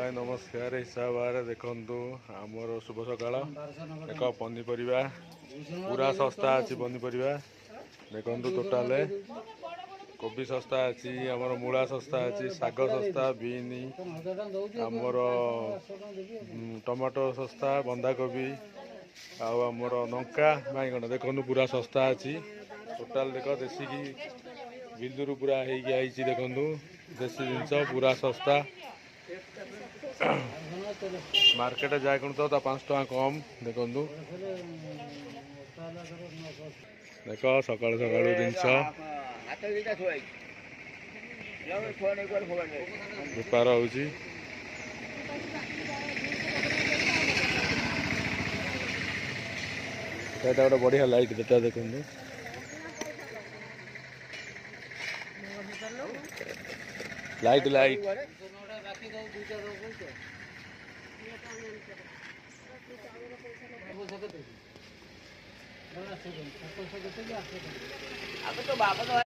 भाई नमस्कार हिसाब देखु आमर शुभ सकाल एक पनीपरिया पूरा सस्ता अच्छी पनीपरिया देखु टोटाल कोबी सस्ता अच्छी आमर मूला सस्ता अच्छी शाग सस्ता बीनी आमर टमाटो सस्ता बंधाकोबी आमर लंका बैगण देखु पूरा सस्ता अच्छी टोटाल देख देशी की बिलुर पूरा होगी देखु देशी जिनस पूरा सस्ता मार्केट जाए तो 5 टका कम देखु देख सका सका जिनस बेपार हो गोटे बढ़िया लाइट देता देखु लाइट लाइट